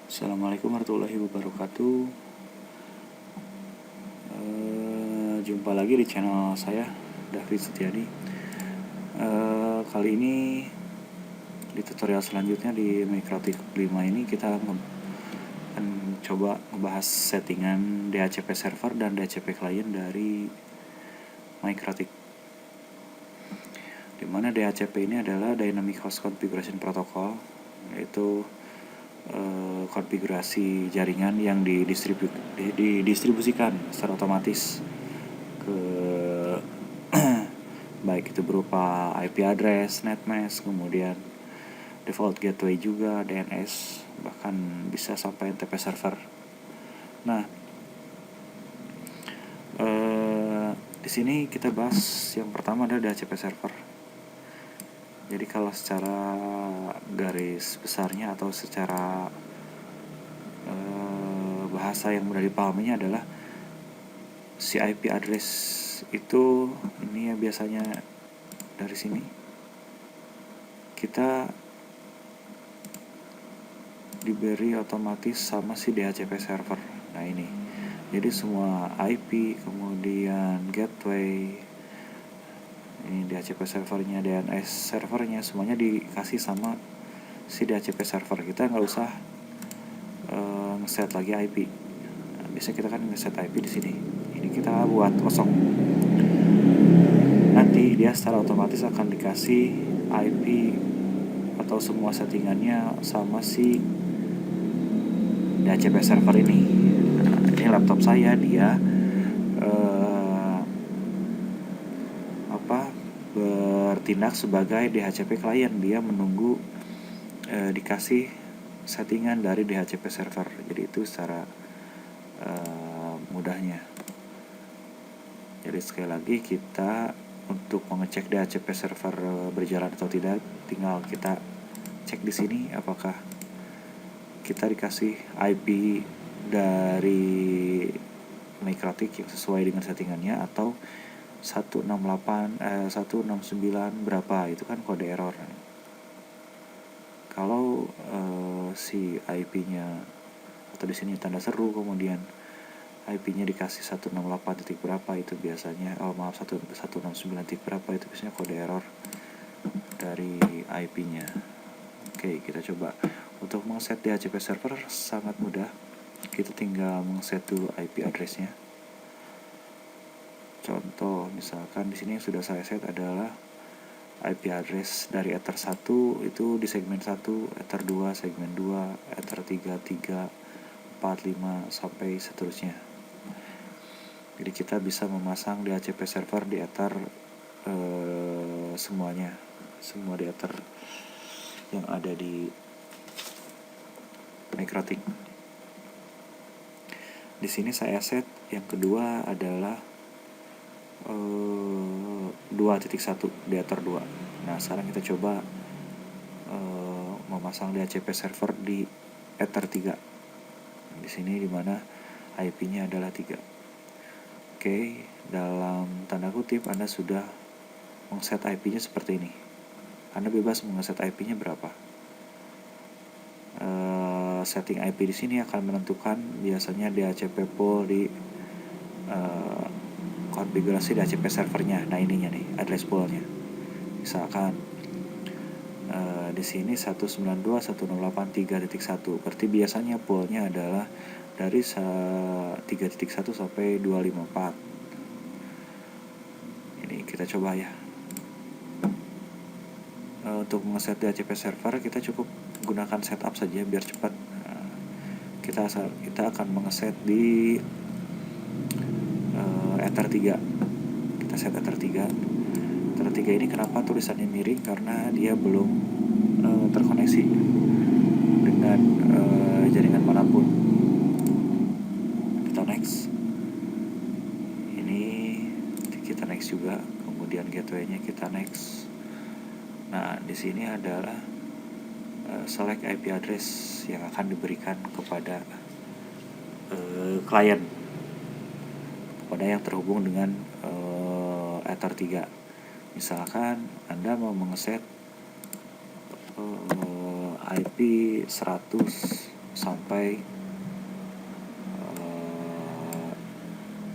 Assalamualaikum warahmatullahi wabarakatuh. Jumpa lagi di channel saya, David Setiadi. Kali ini di tutorial selanjutnya di Microtik 5 ini kita akan coba ngebahas settingan DHCP server dan DHCP client dari Microtik. Dimana DHCP ini adalah Dynamic Host Configuration Protocol, yaitu konfigurasi jaringan yang didistribusikan secara otomatis ke baik itu berupa IP address, netmask, kemudian default gateway juga, DNS, bahkan bisa sampai NTP server. Nah, di sini kita bahas yang pertama adalah DHCP server. Jadi kalau secara garis besarnya atau secara bahasa yang mudah dipahaminya adalah si IP address itu ini ya biasanya dari sini kita diberi otomatis sama si DHCP server. Nah ini, jadi semua IP kemudian gateway, ini DHCP servernya, DNS servernya, semuanya dikasih sama si DHCP server. Kita nggak usah ngeset lagi IP. Nah, biasanya kita kan ngeset IP di sini. Ini kita buat kosong. Nanti dia secara otomatis akan dikasih IP atau semua settingannya sama si DHCP server ini. Nah, ini laptop saya, dia bertindak sebagai DHCP client. Dia menunggu dikasih settingan dari DHCP server. Jadi itu secara mudahnya. Jadi sekali lagi, kita untuk mengecek DHCP server berjalan atau tidak, tinggal kita cek di sini apakah kita dikasih IP dari Microtik yang sesuai dengan settingannya atau 169 berapa, itu kan kode error. Kalau si IP-nya atau di sini tanda seru, kemudian IP-nya dikasih 168 titik berapa, itu biasanya 169 titik berapa, itu biasanya kode error dari IP-nya. Oke, kita coba. Untuk mengset DHCP server sangat mudah. Kita tinggal mengset dulu IP address-nya. Contoh, misalkan di sini yang sudah saya set adalah IP address dari Ether 1 itu di segmen 1, Ether 2 segmen 2, Ether 3 3, 4, 5 sampai seterusnya. Jadi kita bisa memasang DHCP server di Ether semuanya, semua di Ether yang ada di Microtik. Di sini saya set yang kedua adalah 2.1 di Ether 2. Nah, sekarang kita coba memasang DHCP server di Ether 3. Di sini dimana IP-nya adalah 3. Oke, dalam tanda kutip Anda sudah mengset IP-nya seperti ini. Anda bebas mengset IP-nya berapa. Setting IP di sini akan menentukan biasanya DHCP pool di konfigurasi DHCP servernya. Nah, ininya nih, address poolnya. Misalkan di sini 192.168.3.1. Berarti biasanya poolnya adalah dari 3.1 sampai 254. Ini kita coba ya. Untuk ngeset DHCP server kita cukup gunakan setup saja biar cepat. Kita akan mengeset di Ether 3. Kita set Ether 3. Ether 3 ini kenapa tulisannya miring? Karena dia belum terkoneksi dengan jaringan manapun. Kita next. Ini kita next juga. Kemudian gateway-nya kita next. Nah, di sini adalah select IP address yang akan diberikan kepada klien, kepada yang terhubung dengan Ether 3. Misalkan Anda mau mengeset IP 100 sampai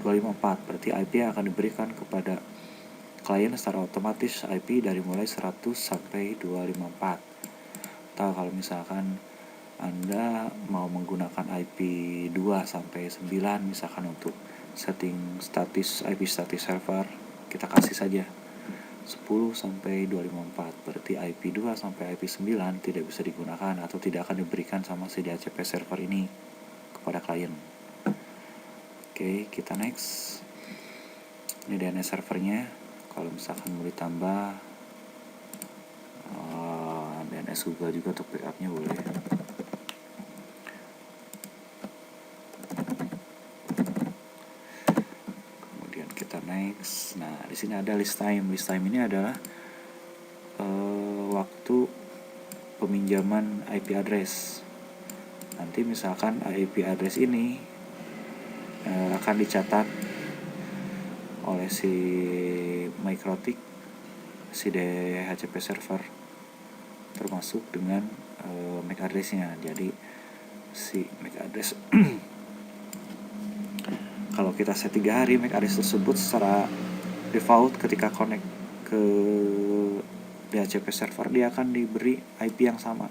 254. Berarti IP yang akan diberikan kepada klien secara otomatis IP dari mulai 100 sampai 254. Atau kalau misalkan Anda mau menggunakan IP 2 sampai 9 misalkan untuk setting status IP status server, kita kasih saja 10 sampai 254. Berarti IP 2 sampai IP 9 tidak bisa digunakan atau tidak akan diberikan sama si DHCP server ini kepada klien. Oke, kita next. Ini DNS servernya. Kalau misalkan mau ditambah DNS Google juga untuk backupnya boleh. Kemudian kita next. Nah, di sini ada list time. List time ini adalah waktu peminjaman IP address. Nanti misalkan IP address ini akan dicatat oleh si Microtik, si DHCP server, termasuk dengan MAC address-nya. Jadi si MAC address kalau kita set 3 hari, MAC address tersebut secara default ketika connect ke DHCP server dia akan diberi IP yang sama.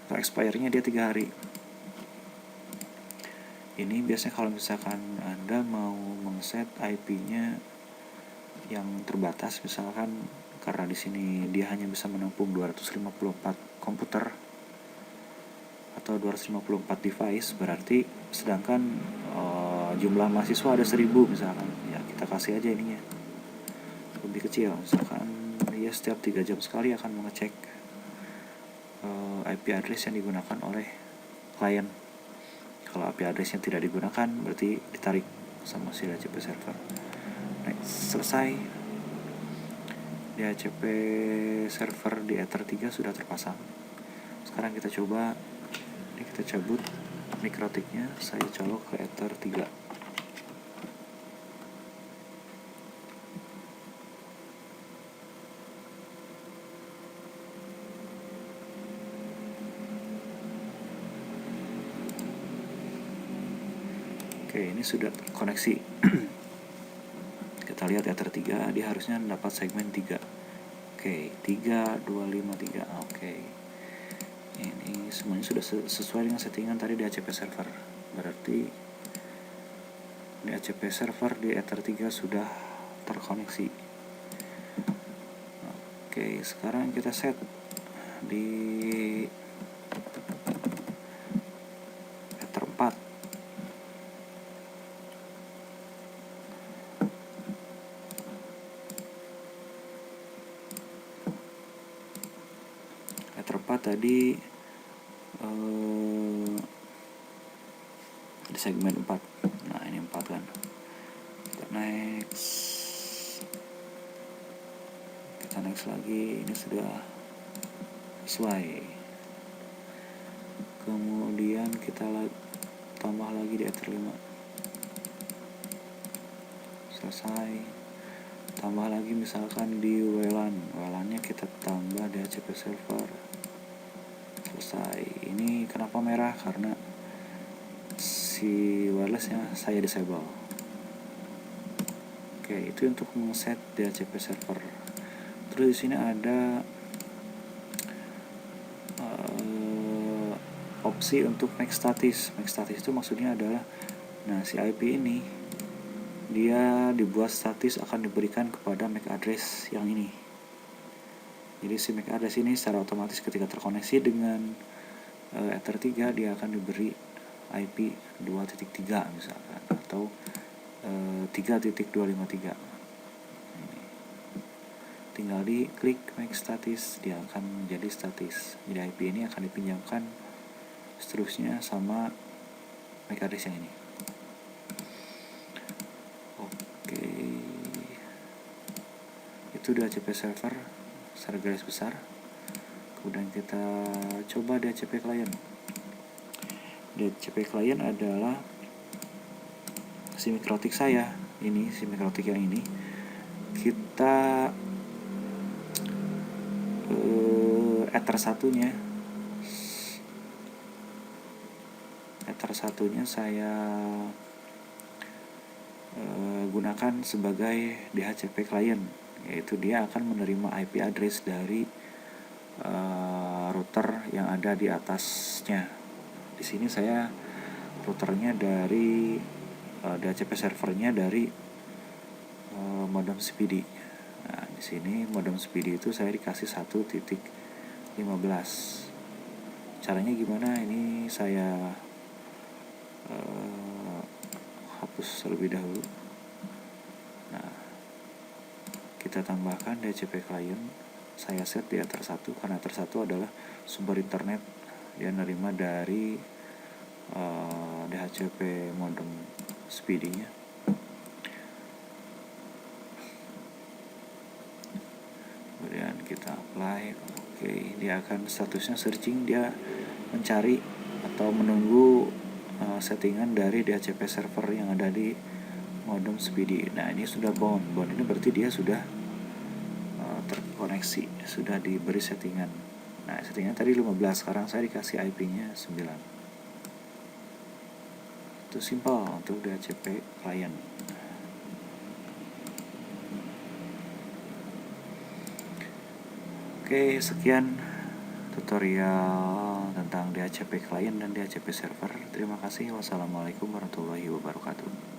Untuk expire-nya dia 3 hari. Ini biasanya kalau misalkan Anda mau mengset IP-nya yang terbatas, misalkan karena di sini dia hanya bisa menampung 254 komputer atau 254 device, berarti sedangkan jumlah mahasiswa ada 1000 misalkan, ya kita kasih aja ininya lebih kecil, misalkan dia setiap 3 jam sekali akan mengecek IP address yang digunakan oleh klien. Kalau IP address-nya tidak digunakan, berarti ditarik sama si DHCP server. Next, selesai. DHCP server di Ether 3 sudah terpasang. Sekarang kita coba, ini kita cabut Microtik-nya, saya colok ke Ether 3. Oke, ini sudah terkoneksi. Kita lihat Ether 3, dia harusnya dapat segmen 3. Oke, 3253. Oke. Ini semuanya sudah sesuai dengan settingan tadi DHCP server. Berarti DHCP server di Ether 3 sudah terkoneksi. Oke, sekarang kita set di Ether 4. Ether 4 tadi di segmen 4. Nah, ini 4 kan. Kita next lagi, ini sudah sesuai. Kemudian kita tambah lagi di Ether 5. Selesai. Tambah lagi misalkan di WLAN-nya kita tambah DHCP server. Selesai. Ini kenapa merah? Karena si wirelessnya saya disable. Oke, itu untuk men-set DHCP server. Terus di sini ada opsi untuk make status. Make status itu maksudnya adalah, nah si IP ini dia dibuat status akan diberikan kepada MAC address yang ini. Jadi si MAC address ini secara otomatis ketika terkoneksi dengan Ether 3 dia akan diberi IP 2.3 misalkan, atau 3.253. Tinggal di klik make status, dia akan menjadi status. Jadi IP ini akan dipinjamkan seterusnya sama MAC address yang ini. Oke, itu DHCP server secara garis besar. Kemudian kita coba DHCP client. DHCP client adalah si Microtik saya, ini si Microtik yang ini. Kita Ether 1-nya Ether satunya saya gunakan sebagai DHCP client, yaitu dia akan menerima IP address dari router yang ada di atasnya. Di sini saya routernya dari DHCP servernya dari modem SPD. Nah, di sini modem SPD itu saya dikasih 1.15. Caranya gimana? Ini saya hapus terlebih dahulu. Nah, kita tambahkan DHCP client. Saya set di Ether 1 karena Ether 1 adalah sumber internet. Dia nerima dari DHCP modem SPD-nya. Kemudian kita apply. Oke, dia akan statusnya searching, dia mencari atau menunggu settingan dari DHCP server yang ada di modem SPD. Nah, ini sudah bound ini berarti dia sudah terkoneksi, sudah diberi settingan. Nah, settingan tadi 15, sekarang saya dikasih IP-nya 9. Itu simpel untuk DHCP client. Oke, sekian tutorial tentang DHCP client dan DHCP server. Terima kasih. Wassalamualaikum warahmatullahi wabarakatuh.